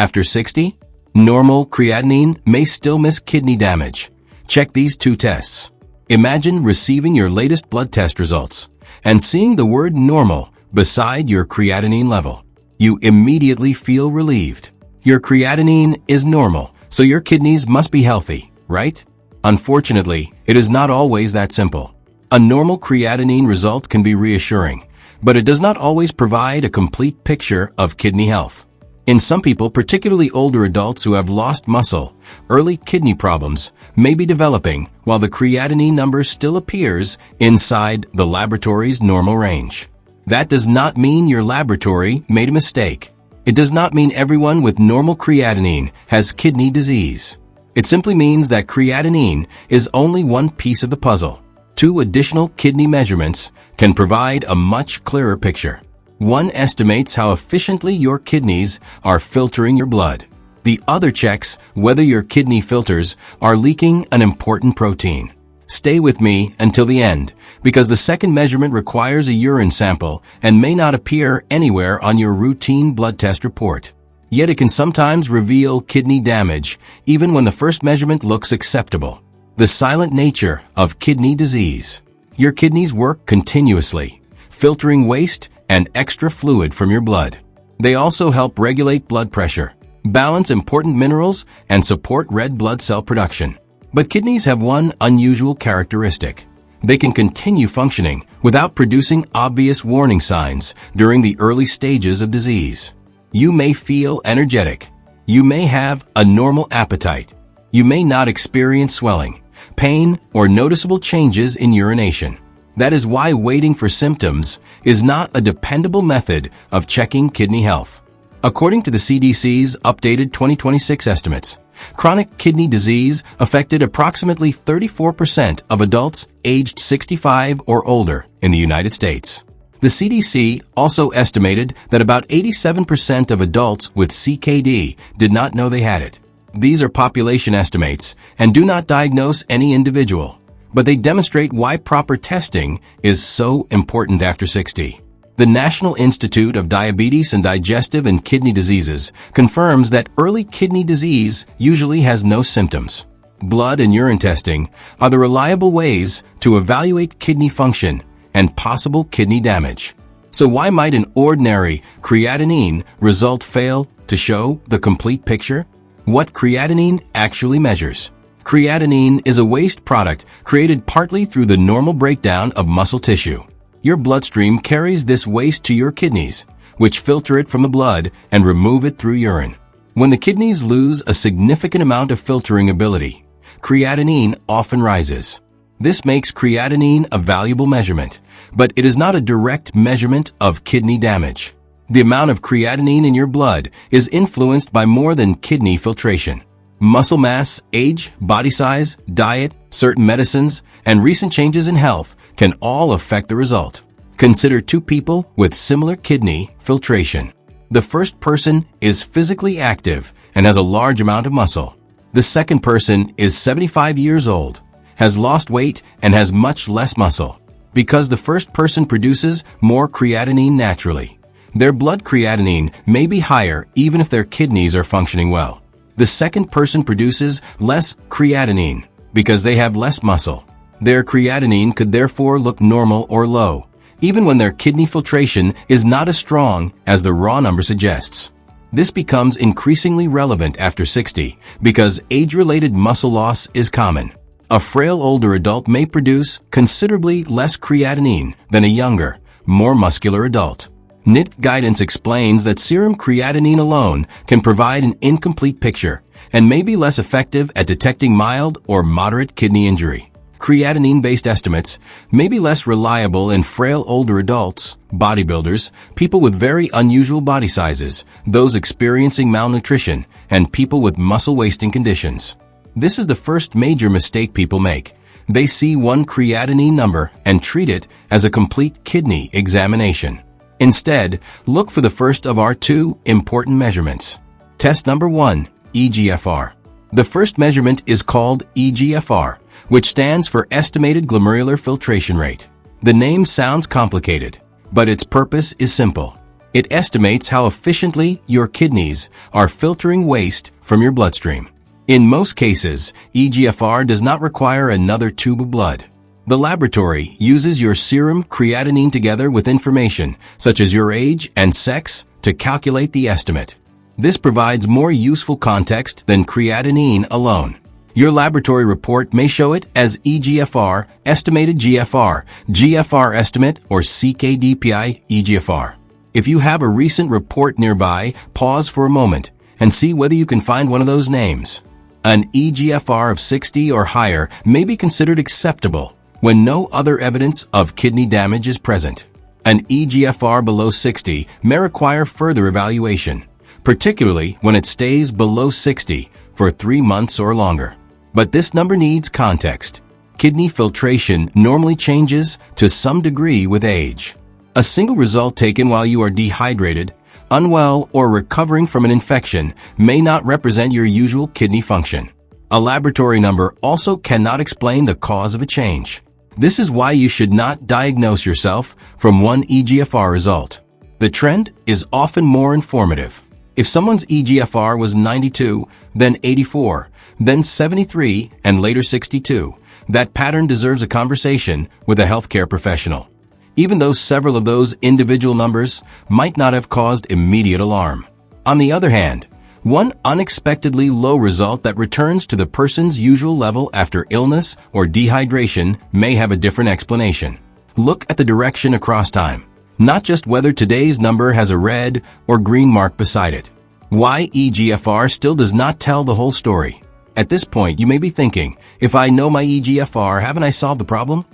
After 60, normal creatinine may still miss kidney damage. Check these two tests. Imagine receiving your latest blood test results and seeing the word normal beside your creatinine level. You immediately feel relieved. Your creatinine is normal, so your kidneys must be healthy, right? Unfortunately, it is not always that simple. A normal creatinine result can be reassuring, but it does not always provide a complete picture of kidney health. In some people, particularly older adults who have lost muscle, early kidney problems may be developing while the creatinine number still appears inside the laboratory's normal range. That does not mean your laboratory made a mistake. It does not mean everyone with normal creatinine has kidney disease. It simply means that creatinine is only one piece of the puzzle. 2 additional kidney measurements can provide a much clearer picture. One estimates how efficiently your kidneys are filtering your blood. The other checks whether your kidney filters are leaking an important protein. Stay with me until the end, because the second measurement requires a urine sample and may not appear anywhere on your routine blood test report. Yet it can sometimes reveal kidney damage, even when the first measurement looks acceptable. The silent nature of kidney disease. Your kidneys work continuously, filtering waste and extra fluid from your blood. They also help regulate blood pressure, balance important minerals, and support red blood cell production. But kidneys have one unusual characteristic. They can continue functioning without producing obvious warning signs during the early stages of disease. You may feel energetic. You may have a normal appetite. You may not experience swelling, pain, or noticeable changes in urination. That is why waiting for symptoms is not a dependable method of checking kidney health. According to the CDC's updated 2026 estimates, chronic kidney disease affected approximately 34% of adults aged 65 or older in the United States. The CDC also estimated that about 87% of adults with CKD did not know they had it. These are population estimates and do not diagnose any individual, but they demonstrate why proper testing is so important after 60. The National Institute of Diabetes and Digestive and Kidney Diseases confirms that early kidney disease usually has no symptoms. Blood and urine testing are the reliable ways to evaluate kidney function and possible kidney damage. So why might an ordinary creatinine result fail to show the complete picture? What creatinine actually measures. Creatinine is a waste product created partly through the normal breakdown of muscle tissue. Your bloodstream carries this waste to your kidneys, which filter it from the blood and remove it through urine. When the kidneys lose a significant amount of filtering ability, creatinine often rises. This makes creatinine a valuable measurement, but it is not a direct measurement of kidney damage. The amount of creatinine in your blood is influenced by more than kidney filtration. Muscle mass, age, body size, diet, certain medicines, and recent changes in health can all affect the result. Consider 2 people with similar kidney filtration. The first person is physically active and has a large amount of muscle. The second person is 75 years old, has lost weight, and has much less muscle. Because the first person produces more creatinine naturally, their blood creatinine may be higher even if their kidneys are functioning well. The second person produces less creatinine because they have less muscle. Their creatinine could therefore look normal or low, even when their kidney filtration is not as strong as the raw number suggests. This becomes increasingly relevant after 60 because age-related muscle loss is common. A frail older adult may produce considerably less creatinine than a younger, more muscular adult. NIT guidance explains that serum creatinine alone can provide an incomplete picture and may be less effective at detecting mild or moderate kidney injury. Creatinine-based estimates may be less reliable in frail older adults, bodybuilders, people with very unusual body sizes, those experiencing malnutrition, and people with muscle-wasting conditions. This is the first major mistake people make. They see one creatinine number and treat it as a complete kidney examination. Instead, look for the first of our 2 important measurements. Test number 1, eGFR. The first measurement is called eGFR, which stands for Estimated Glomerular Filtration Rate. The name sounds complicated, but its purpose is simple. It estimates how efficiently your kidneys are filtering waste from your bloodstream. In most cases, eGFR does not require another tube of blood. The laboratory uses your serum creatinine together with information such as your age and sex to calculate the estimate. This provides more useful context than creatinine alone. Your laboratory report may show it as eGFR, estimated GFR, GFR estimate, or CKDPI eGFR. If you have a recent report nearby, pause for a moment and see whether you can find one of those names. An eGFR of 60 or higher may be considered acceptable when no other evidence of kidney damage is present. An eGFR below 60 may require further evaluation, particularly when it stays below 60 for 3 months or longer. But this number needs context. Kidney filtration normally changes to some degree with age. A single result taken while you are dehydrated, unwell, or recovering from an infection may not represent your usual kidney function. A laboratory number also cannot explain the cause of a change. This is why you should not diagnose yourself from one eGFR result. The trend is often more informative. If someone's eGFR was 92, then 84, then 73, and later 62, that pattern deserves a conversation with a healthcare professional, even though several of those individual numbers might not have caused immediate alarm. On the other hand, one unexpectedly low result that returns to the person's usual level after illness or dehydration may have a different explanation. Look at the direction across time, not just whether today's number has a red or green mark beside it. Why eGFR still does not tell the whole story. At this point, you may be thinking, if I know my eGFR, haven't I solved the problem?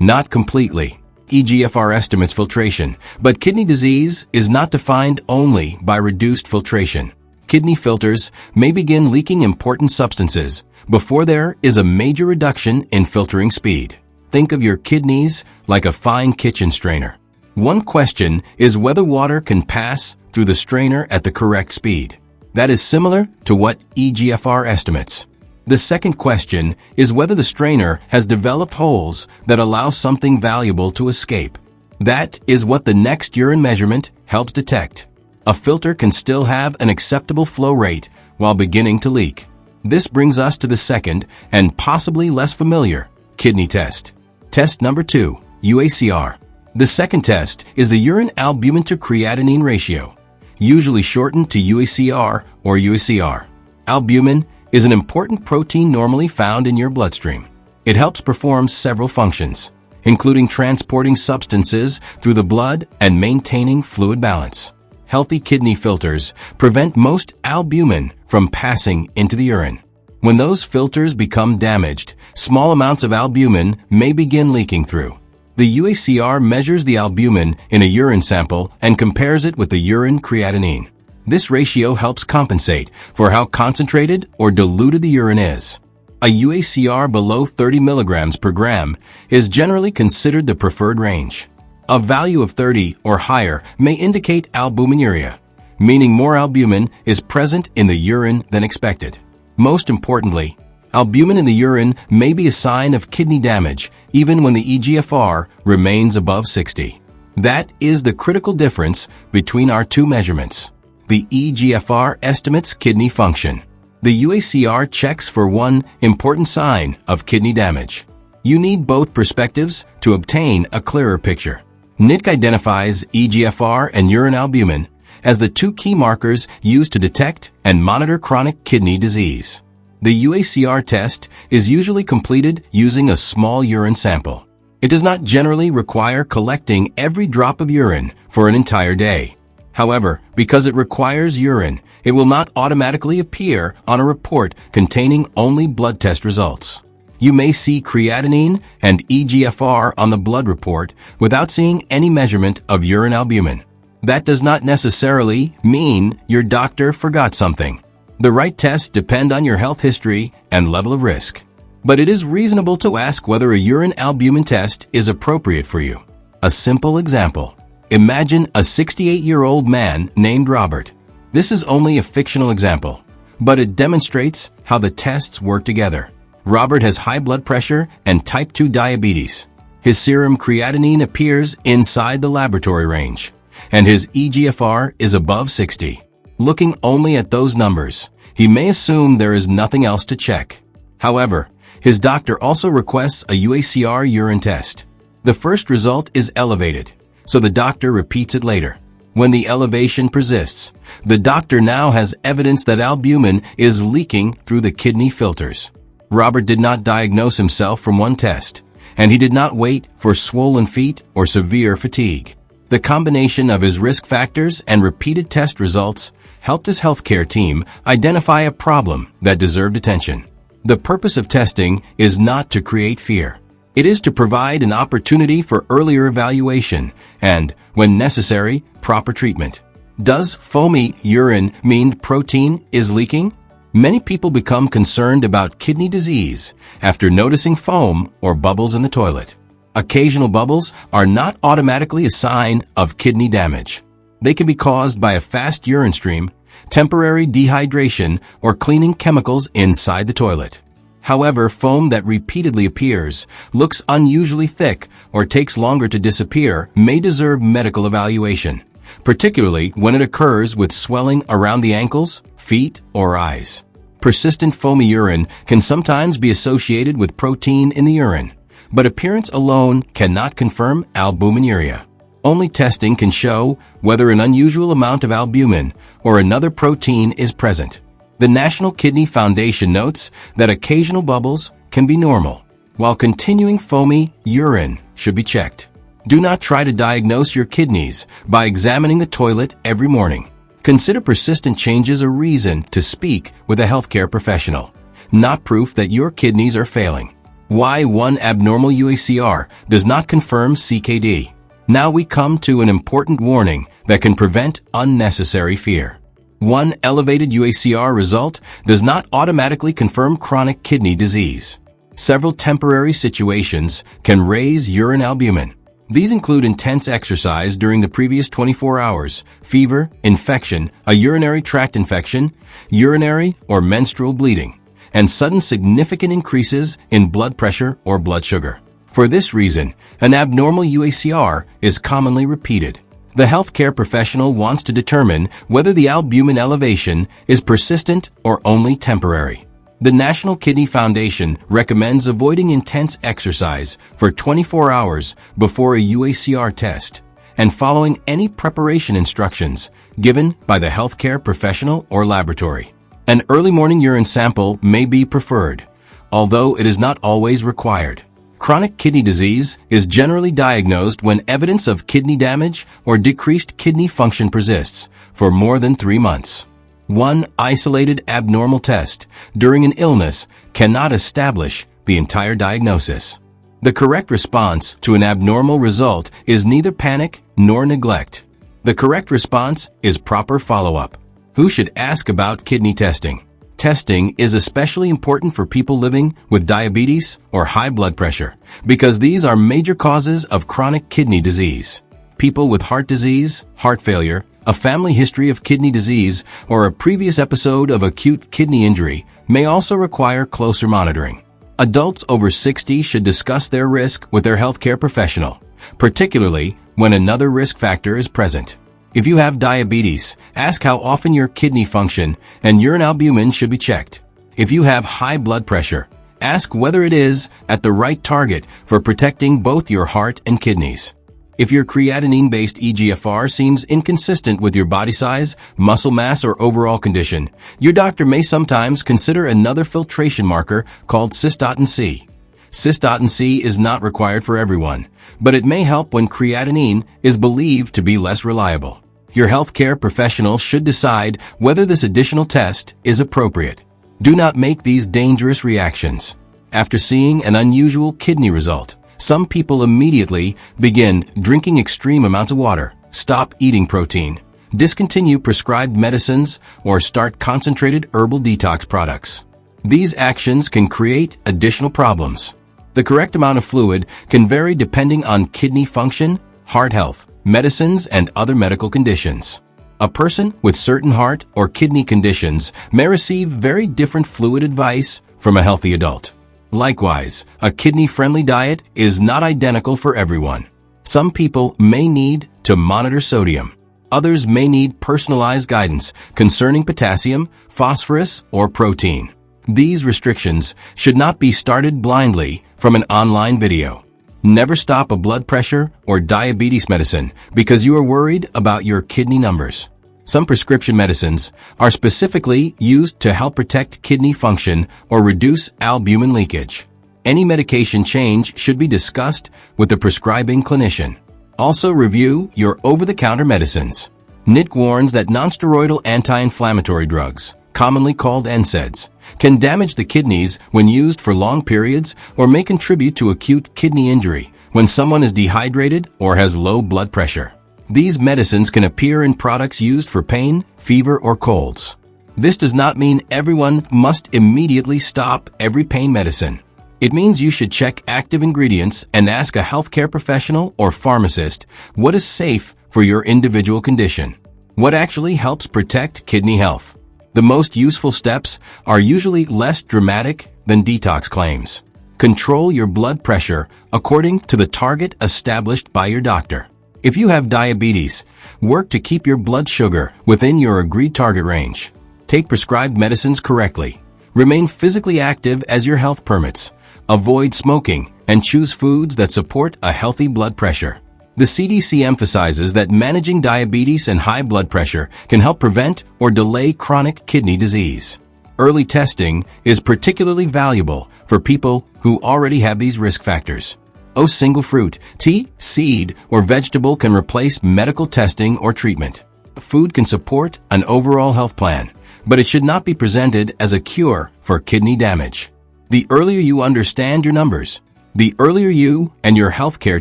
Not completely. eGFR estimates filtration, but kidney disease is not defined only by reduced filtration. Kidney filters may begin leaking important substances before there is a major reduction in filtering speed. Think of your kidneys like a fine kitchen strainer. One question is whether water can pass through the strainer at the correct speed. That is similar to what eGFR estimates. The second question is whether the strainer has developed holes that allow something valuable to escape. That is what the next urine measurement helps detect. A filter can still have an acceptable flow rate while beginning to leak. This brings us to the second and possibly less familiar kidney test. Test number 2, uACR. The second test is the urine albumin-to-creatinine ratio, usually shortened to uACR or uACR. Albumin is an important protein normally found in your bloodstream. It helps perform several functions, including transporting substances through the blood and maintaining fluid balance. Healthy kidney filters prevent most albumin from passing into the urine. When those filters become damaged, small amounts of albumin may begin leaking through. The uACR measures the albumin in a urine sample and compares it with the urine creatinine. This ratio helps compensate for how concentrated or diluted the urine is. A uACR below 30 milligrams per gram is generally considered the preferred range. A value of 30 or higher may indicate albuminuria, meaning more albumin is present in the urine than expected. Most importantly, albumin in the urine may be a sign of kidney damage even when the eGFR remains above 60. That is the critical difference between our two measurements. The eGFR estimates kidney function. The uACR checks for one important sign of kidney damage. You need both perspectives to obtain a clearer picture. NIC identifies eGFR and urine albumin as the two key markers used to detect and monitor chronic kidney disease. The uACR test is usually completed using a small urine sample. It does not generally require collecting every drop of urine for an entire day. However, because it requires urine, it will not automatically appear on a report containing only blood test results. You may see creatinine and eGFR on the blood report without seeing any measurement of urine albumin. That does not necessarily mean your doctor forgot something. The right tests depend on your health history and level of risk. But it is reasonable to ask whether a urine albumin test is appropriate for you. A simple example. Imagine a 68-year-old man named Robert. This is only a fictional example, but it demonstrates how the tests work together. Robert has high blood pressure and type 2 diabetes. His serum creatinine appears inside the laboratory range. and his eGFR is above 60. Looking only at those numbers, he may assume there is nothing else to check. However, his doctor also requests a uACR urine test. The first result is elevated, so the doctor repeats it later. When the elevation persists, the doctor now has evidence that albumin is leaking through the kidney filters. Robert did not diagnose himself from one test, and he did not wait for swollen feet or severe fatigue. The combination of his risk factors and repeated test results helped his healthcare team identify a problem that deserved attention. The purpose of testing is not to create fear. It is to provide an opportunity for earlier evaluation and, when necessary, proper treatment. Does foamy urine mean protein is leaking? Many people become concerned about kidney disease after noticing foam or bubbles in the toilet. Occasional bubbles are not automatically a sign of kidney damage. They can be caused by a fast urine stream, temporary dehydration, or cleaning chemicals inside the toilet. However, foam that repeatedly appears, looks unusually thick, or takes longer to disappear may deserve medical evaluation, particularly when it occurs with swelling around the ankles, feet, or eyes. Persistent foamy urine can sometimes be associated with protein in the urine, but appearance alone cannot confirm albuminuria. Only testing can show whether an unusual amount of albumin or another protein is present. The National Kidney Foundation notes that occasional bubbles can be normal, while continuing foamy urine should be checked. Do not try to diagnose your kidneys by examining the toilet every morning. Consider persistent changes a reason to speak with a healthcare professional, not proof that your kidneys are failing. Why one abnormal uACR does not confirm CKD. Now we come to an important warning that can prevent unnecessary fear. One elevated uACR result does not automatically confirm chronic kidney disease. Several temporary situations can raise urine albumin. These include intense exercise during the previous 24 hours, fever, infection, a urinary tract infection, urinary or menstrual bleeding, and sudden significant increases in blood pressure or blood sugar. For this reason, an abnormal uACR is commonly repeated. The healthcare professional wants to determine whether the albumin elevation is persistent or only temporary. The National Kidney Foundation recommends avoiding intense exercise for 24 hours before a uACR test and following any preparation instructions given by the healthcare professional or laboratory. An early morning urine sample may be preferred, although it is not always required. Chronic kidney disease is generally diagnosed when evidence of kidney damage or decreased kidney function persists for more than 3 months. One isolated abnormal test during an illness cannot establish the entire diagnosis. The correct response to an abnormal result is neither panic nor neglect. The correct response is proper follow-up. Who should ask about kidney testing? Testing is especially important for people living with diabetes or high blood pressure because these are major causes of chronic kidney disease. People with heart disease, heart failure, a family history of kidney disease, or a previous episode of acute kidney injury may also require closer monitoring. Adults over 60 should discuss their risk with their healthcare professional, particularly when another risk factor is present. If you have diabetes, ask how often your kidney function and urine albumin should be checked. If you have high blood pressure, ask whether it is at the right target for protecting both your heart and kidneys. If your creatinine-based eGFR seems inconsistent with your body size, muscle mass, or overall condition, your doctor may sometimes consider another filtration marker called cystatin C. Cystatin C is not required for everyone, but it may help when creatinine is believed to be less reliable. Your healthcare professional should decide whether this additional test is appropriate. Do not make these dangerous reactions. After seeing an unusual kidney result, some people immediately begin drinking extreme amounts of water, stop eating protein, discontinue prescribed medicines, or start concentrated herbal detox products. These actions can create additional problems. The correct amount of fluid can vary depending on kidney function, heart health, medicines, and other medical conditions. A person with certain heart or kidney conditions may receive very different fluid advice from a healthy adult. Likewise, a kidney-friendly diet is not identical for everyone. Some people may need to to monitor sodium. Others may need personalized guidance concerning potassium, phosphorus, or protein. These restrictions should not be started blindly from an online video. Never stop a blood pressure or diabetes medicine because you are worried about your kidney numbers. Some prescription medicines are specifically used to help protect kidney function or reduce albumin leakage. Any medication change should be discussed with the prescribing clinician. Also review your over-the-counter medicines. NIC warns that nonsteroidal anti-inflammatory drugs, commonly called NSAIDs, can damage the kidneys when used for long periods or may contribute to acute kidney injury when someone is dehydrated or has low blood pressure. These medicines can appear in products used for pain, fever, or colds. This does not mean everyone must immediately stop every pain medicine. It means you should check active ingredients and ask a healthcare professional or pharmacist what is safe for your individual condition. What actually helps protect kidney health? The most useful steps are usually less dramatic than detox claims. Control your blood pressure according to the target established by your doctor. If you have diabetes, work to keep your blood sugar within your agreed target range. Take prescribed medicines correctly. Remain physically active as your health permits. Avoid smoking and choose foods that support a healthy blood pressure. The CDC emphasizes that managing diabetes and high blood pressure can help prevent or delay chronic kidney disease. Early testing is particularly valuable for people who already have these risk factors. No single fruit, tea, seed, or vegetable can replace medical testing or treatment. Food can support an overall health plan, but it should not be presented as a cure for kidney damage. The earlier you understand your numbers, the earlier you and your healthcare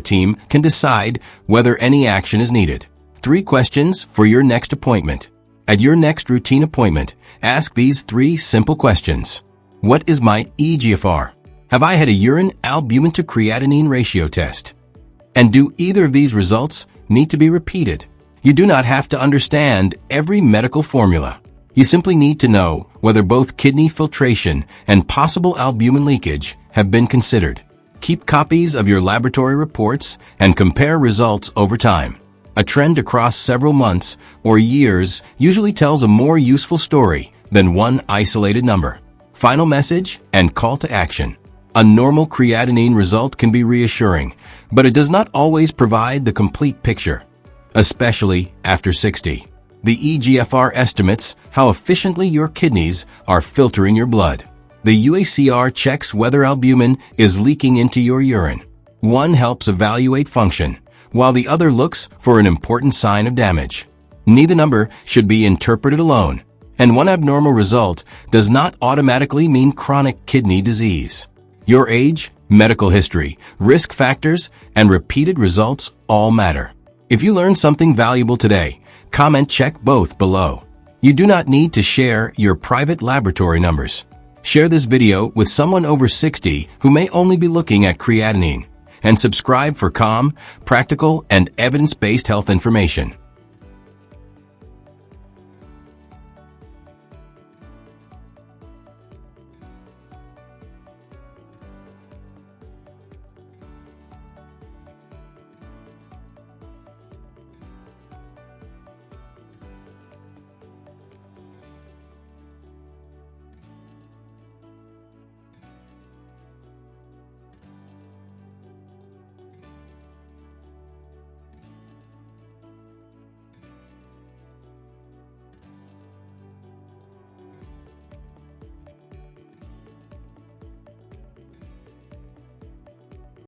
team can decide whether any action is needed. 3 questions for your next appointment. At your next routine appointment, ask these 3 simple questions. What is my eGFR? Have I had a urine albumin-to-creatinine ratio test? And do either of these results need to be repeated? You do not have to understand every medical formula. You simply need to know whether both kidney filtration and possible albumin leakage have been considered. Keep copies of your laboratory reports and compare results over time. A trend across several months or years usually tells a more useful story than one isolated number. Final message and call to action. A normal creatinine result can be reassuring, but it does not always provide the complete picture, especially after 60. The eGFR estimates how efficiently your kidneys are filtering your blood. The uACR checks whether albumin is leaking into your urine. One helps evaluate function, while the other looks for an important sign of damage. Neither number should be interpreted alone, and one abnormal result does not automatically mean chronic kidney disease. Your age, medical history, risk factors, and repeated results all matter. If you learned something valuable today, comment check both below. You do not need to share your private laboratory numbers. Share this video with someone over 60 who may only be looking at creatinine, and subscribe for calm, practical, and evidence-based health information.